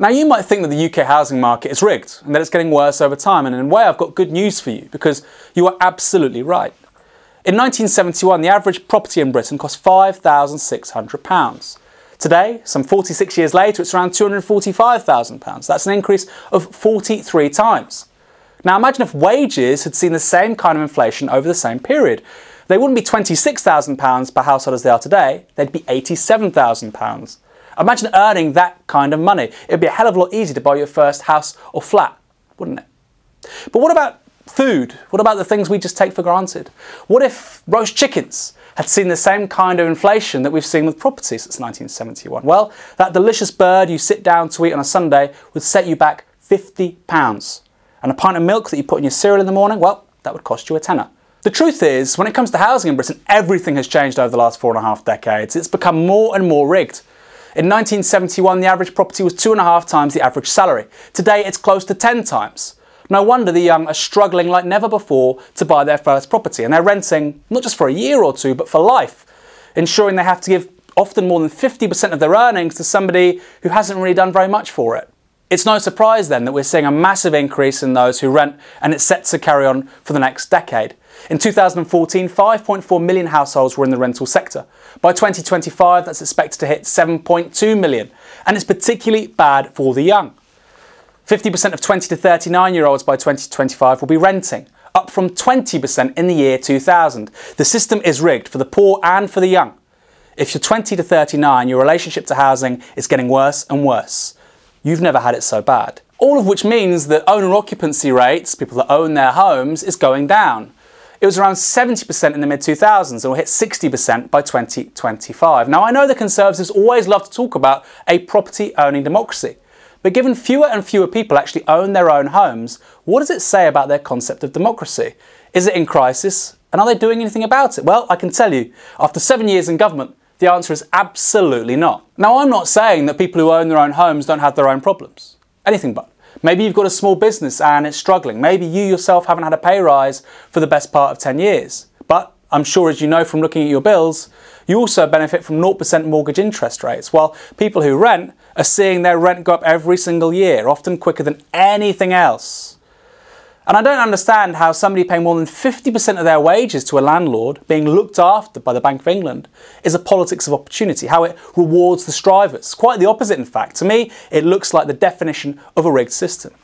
Now you might think that the UK housing market is rigged and that it's getting worse over time, and in a way I've got good news for you because you are absolutely right. In 1971 the average property in Britain cost £5,600. Today, some 46 years later, it's around £245,000. That's an increase of 43 times. Now imagine if wages had seen the same kind of inflation over the same period. They wouldn't be £26,000 per household as they are today, they'd be £87,000. Imagine earning that kind of money. It'd be a hell of a lot easier to buy your first house or flat, wouldn't it? But what about food? What about the things we just take for granted? What if roast chickens had seen the same kind of inflation that we've seen with property since 1971? Well, that delicious bird you sit down to eat on a Sunday would set you back £50. And a pint of milk that you put in your cereal in the morning, well, that would cost you a tenner. The truth is, when it comes to housing in Britain, everything has changed over the last 4.5 decades. It's become more and more rigged. In 1971, the average property was 2.5 times the average salary. Today, it's close to 10 times. No wonder the young are struggling like never before to buy their first property, and they're renting not just for a year or two, but for life, ensuring they have to give often more than 50% of their earnings to somebody who hasn't really done very much for it. It's no surprise then that we're seeing a massive increase in those who rent, and it's set to carry on for the next decade. In 2014, 5.4 million households were in the rental sector. By 2025, that's expected to hit 7.2 million, and it's particularly bad for the young. 50% of 20 to 39-year-olds by 2025 will be renting, up from 20% in the year 2000. The system is rigged for the poor and for the young. If you're 20 to 39, your relationship to housing is getting worse and worse. You've never had it so bad. All of which means that owner occupancy rates, people that own their homes, is going down. It was around 70% in the mid-2000s and will hit 60% by 2025. Now, I know the Conservatives always love to talk about a property-owning democracy, but given fewer and fewer people actually own their own homes, what does it say about their concept of democracy? Is it in crisis, and are they doing anything about it? Well, I can tell you, after 7 years in government, the answer is absolutely not. Now, I'm not saying that people who own their own homes don't have their own problems. Anything but. Maybe you've got a small business and it's struggling. Maybe you yourself haven't had a pay rise for the best part of 10 years. But I'm sure, as you know from looking at your bills, you also benefit from 0% mortgage interest rates, while people who rent are seeing their rent go up every single year, often quicker than anything else. And I don't understand how somebody paying more than 50% of their wages to a landlord, being looked after by the Bank of England, is a politics of opportunity, how it rewards the strivers. Quite the opposite, in fact. To me, it looks like the definition of a rigged system.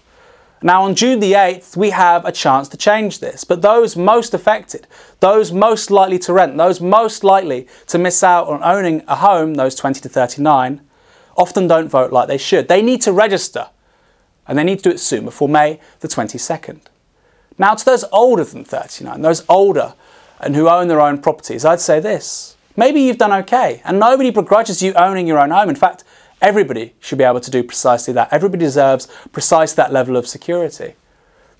Now, on June the 8th, we have a chance to change this, but those most affected, those most likely to rent, those most likely to miss out on owning a home, those 20 to 39, often don't vote like they should. They need to register, and they need to do it soon, before May the 22nd. Now, to those older than 39, those older and who own their own properties, I'd say this. Maybe you've done okay, and nobody begrudges you owning your own home. In fact, everybody should be able to do precisely that. Everybody deserves precisely that level of security.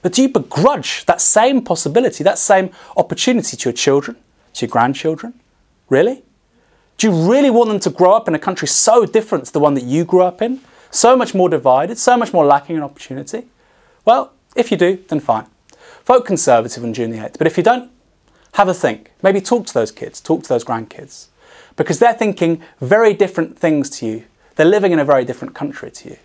But do you begrudge that same possibility, that same opportunity to your children, to your grandchildren? Really? Do you really want them to grow up in a country so different to the one that you grew up in? So much more divided, so much more lacking in opportunity? Well, if you do, then fine. Vote Conservative on June the 8th. But if you don't, have a think. Maybe talk to those kids, talk to those grandkids. Because they're thinking very different things to you. They're living in a very different country to you.